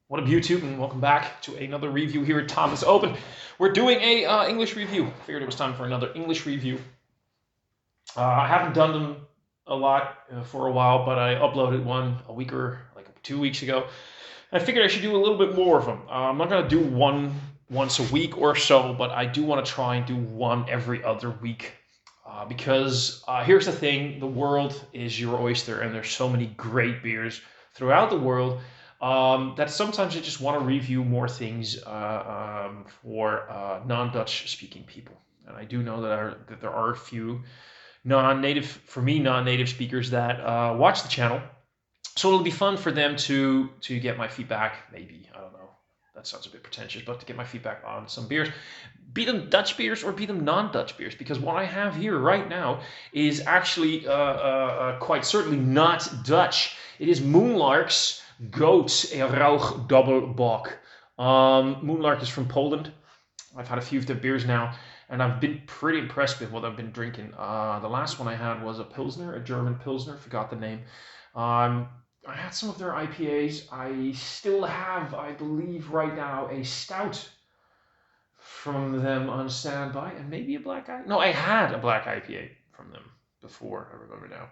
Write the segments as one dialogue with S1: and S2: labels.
S1: What up, YouTube, and welcome back to another review here at Thomas Open. We're doing a English review. Figured it was time for another English review. I haven't done them a lot for a while, but I uploaded one a week or like 2 weeks ago. I figured I should do a little bit more of them. I'm not gonna do one once a week or so, but I do want to try and do one every other week. Because here's the thing: the world is your oyster, and there's so many great beers throughout the world that sometimes I just want to review more things for non-Dutch speaking people. And I do know that there are a few non-native speakers that watch the channel. So it'll be fun for them to get my feedback. Maybe, I don't know. That sounds a bit pretentious, but to get my feedback on some beers, be them Dutch beers or be them non-Dutch beers, because what I have here right now is actually quite certainly not Dutch. It is Moonlark's Goat Rauch Doppelbock. Moonlark is from Poland. I've had a few of their beers now, and I've been pretty impressed with what I've been drinking. The last one I had was a Pilsner, a German Pilsner, forgot the name. I had some of their IPAs. I still have, I believe, right now a stout from them on standby, and maybe a black IPA. No, I had a black IPA from them before. I remember now.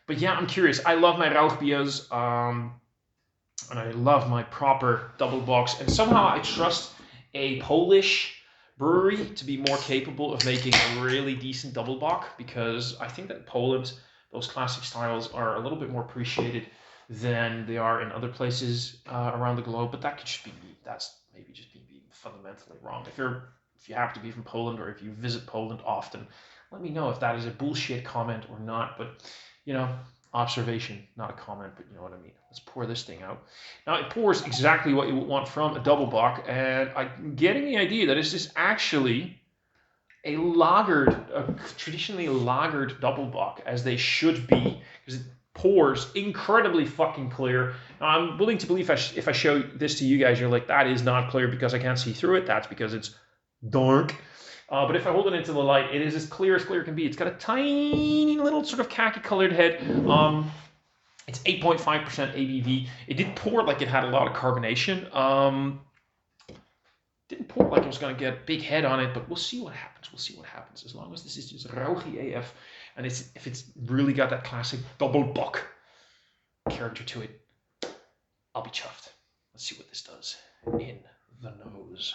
S1: But yeah, I'm curious. I love my Rauch beers, and I love my proper double box. And somehow I trust a Polish brewery to be more capable of making a really decent double bock, because I think that in Poland those classic styles are a little bit more appreciated than they are in other places around the globe. But that could just be me. That's maybe just me being fundamentally wrong. If you happen to be from Poland, or if you visit Poland often, let me know if that is a bullshit comment or not. But you know, observation, not a comment, but you know what I mean. Let's pour this thing out. Now it pours exactly what you would want from a double bock, and I'm getting the idea that this is actually a traditionally lagered double bock, as they should be, because it pours incredibly fucking clear. Now, I'm willing to believe if I show this to you guys, you're like, that is not clear because I can't see through it. That's because it's dark. But if I hold it into the light, it is as clear can be. It's got a tiny little sort of khaki colored head. It's 8.5% ABV. It did pour like it had a lot of carbonation. Didn't pour like it was going to get a big head on it, but we'll see what happens. We'll see what happens. As long as this is just Rauchy AF, and if it's really got that classic double buck character to it, I'll be chuffed. Let's see what this does in the nose.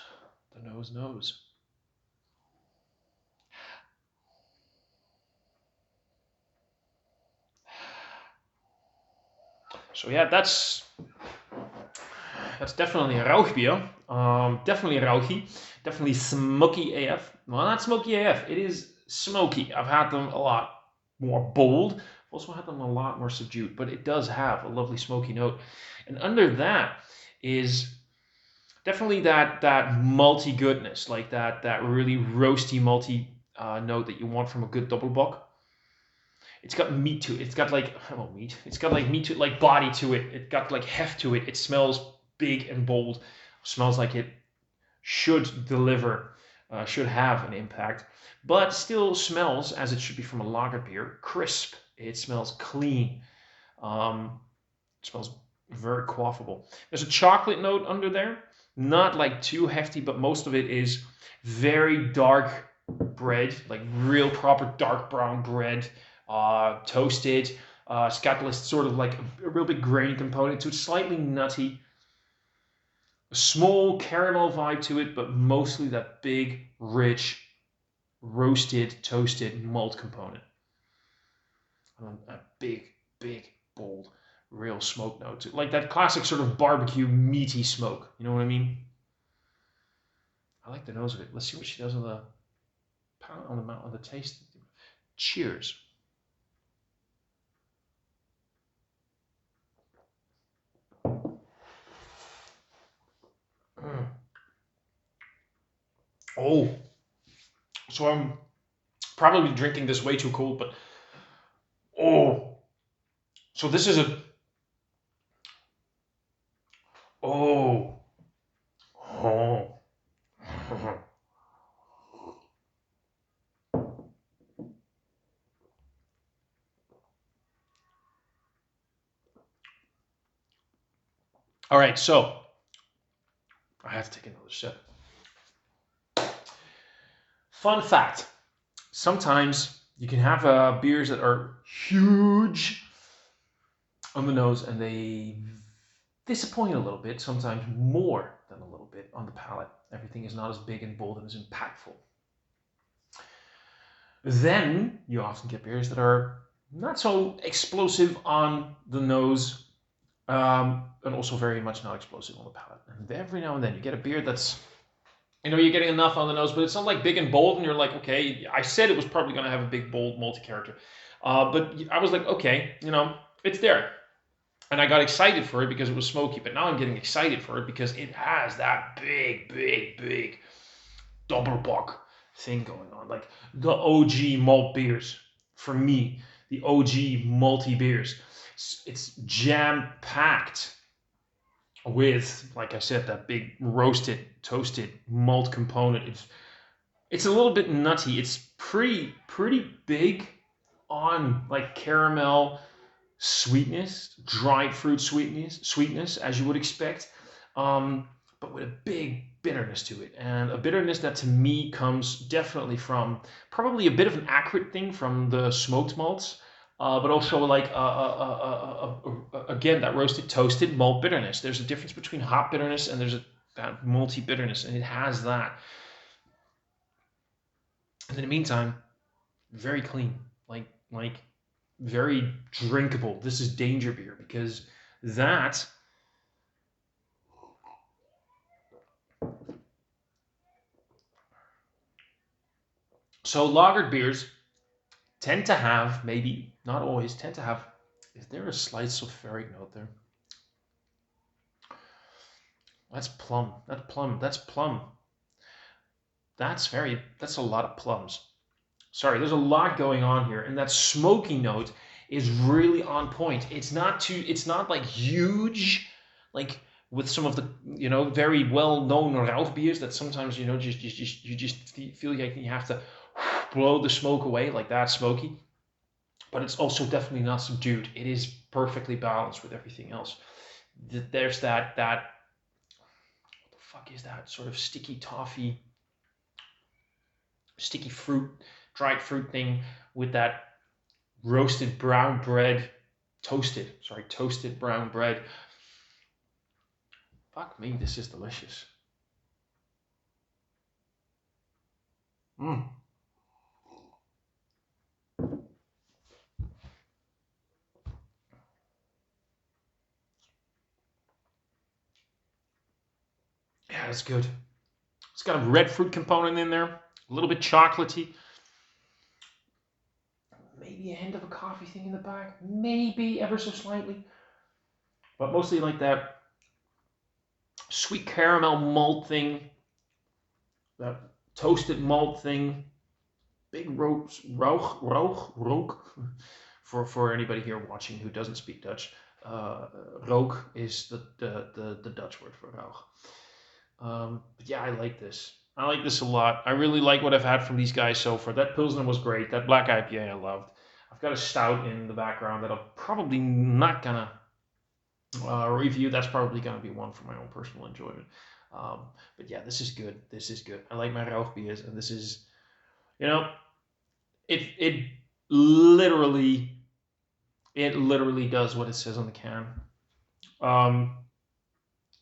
S1: The nose. So yeah, that's definitely a Rauch beer. Definitely Rauchy. Definitely smoky AF. Well, not smoky AF. It is smoky. I've had them a lot more bold. I've also had them a lot more subdued, but it does have a lovely smoky note. And under that is definitely that malty goodness, like that really roasty malty note that you want from a good double bock. It's got meat to it. It's got like, well, meat. It's got like meat to it, like body to it. It got like heft to it. It smells big and bold. Smells like it should deliver, should have an impact, but still smells as it should be from a lager beer. Crisp. It smells clean. It smells very quaffable. There's a chocolate note under there. Not like too hefty, but most of it is very dark bread, like real proper dark brown bread. Toasted. It's got this sort of like a real big grain component to it, slightly nutty. A small caramel vibe to it, but mostly that big, rich, roasted, toasted malt component. A big, bold, real smoke note to it. Like that classic sort of barbecue meaty smoke. You know what I mean? I like the nose of it. Let's see what she does on the on the taste. Cheers. Oh, so I'm probably drinking this way too cold, but oh, so this is a oh oh. All right, so I have to take another sip. Fun fact. Sometimes you can have beers that are huge on the nose and they disappoint a little bit, sometimes more than a little bit on the palate. Everything is not as big and bold and as impactful. Then you often get beers that are not so explosive on the nose, and also very much not explosive on the palate. And every now and then you get a beer that's, you're getting enough on the nose, but it's not like big and bold, and you're like, okay, I said it was probably going to have a big, bold, multi character. But I was like, okay, it's there. And I got excited for it because it was smoky, but now I'm getting excited for it because it has that big, big, big Doppelbock thing going on. Like the OG malt beers, for me, the OG multi beers. It's jam packed with, like I said, that big roasted, toasted malt component. It's a little bit nutty. It's pretty big on like caramel sweetness, dried fruit sweetness, as you would expect, but with a big bitterness to it, and a bitterness that to me comes definitely from probably a bit of an acrid thing from the smoked malts, but also like again that roasted, toasted malt bitterness. There's a difference between hop bitterness and there's that malty bitterness, and it has that. And in the meantime, very clean, like very drinkable. This is danger beer because that. So lagered beers tend to have, maybe not always, tend to have. Is there a slight sulfuric note there? That's plum. That's plum. That's plum. That's a lot of plums. Sorry, there's a lot going on here, and that smoky note is really on point. It's not like huge, like with some of the very well known Rauch beers that sometimes you just feel like you have to blow the smoke away, like that smoky. But it's also definitely not subdued. It is perfectly balanced with everything else. There's that what the fuck is that sort of sticky toffee, sticky fruit, dried fruit thing with that roasted brown bread, toasted brown bread. Fuck me, this is delicious. Mm. Yeah, that's good. It's got a red fruit component in there, a little bit chocolatey. Maybe a hint of a coffee thing in the back, maybe ever so slightly, but mostly like that sweet caramel malt thing, that toasted malt thing, big Rauch. For anybody here watching who doesn't speak Dutch, Rauch is the Dutch word for Rauch. But yeah, I like this. I like this a lot. I really like what I've had from these guys so far. That Pilsner was great. That Black IPA I loved. I've got a stout in the background that I'm probably not gonna review. That's probably gonna be one for my own personal enjoyment. But yeah, this is good. This is good. I like my Rauch beers, and this is, it literally does what it says on the can.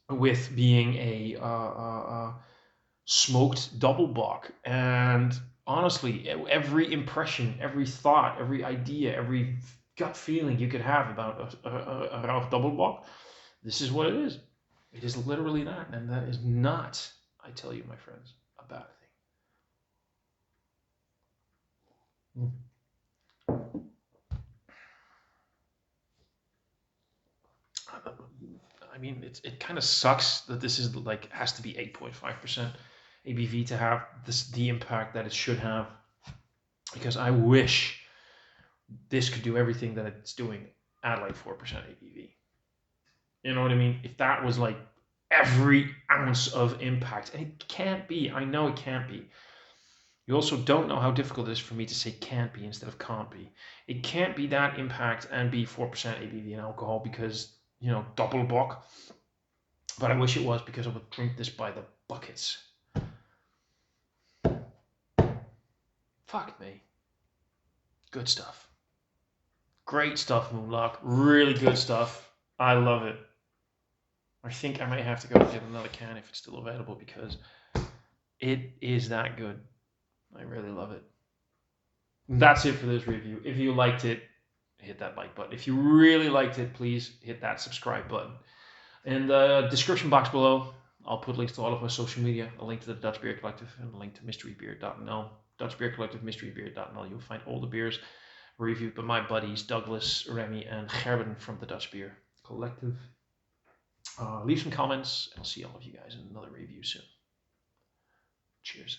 S1: With being a smoked Doppelbock, and honestly, every impression, every thought, every idea, every gut feeling you could have about a Rauch Doppelbock, this is what it is. It is literally that, and that is not, I tell you, my friends, a bad thing. I mean, it kind of sucks that this is like has to be 8.5% ABV to have the impact that it should have, because I wish this could do everything that it's doing at like 4% ABV. You know what I mean? If that was like every ounce of impact, and it can't be. I know it can't be. You also don't know how difficult it is for me to say can't be instead of can't be. It can't be that impact and be 4% ABV in alcohol because, Doppelbock But I wish it was, because I would drink this by the buckets. Fuck me. Good stuff. Great stuff, Moonlock. Really good stuff. I love it. I think I might have to go get another can if it's still available, because it is that good. I really love it. That's it for this review. If you liked it, hit that like button. If you really liked it, please hit that subscribe button. In the description box below, I'll put links to all of my social media, a link to the Dutch Beer Collective, and a link to mysterybeer.nl. Dutch Beer Collective, mysterybeer.nl. You'll find all the beers reviewed by my buddies Douglas, Remy, and Gerben from the Dutch Beer Collective. Leave some comments, and I'll see all of you guys in another review soon. Cheers.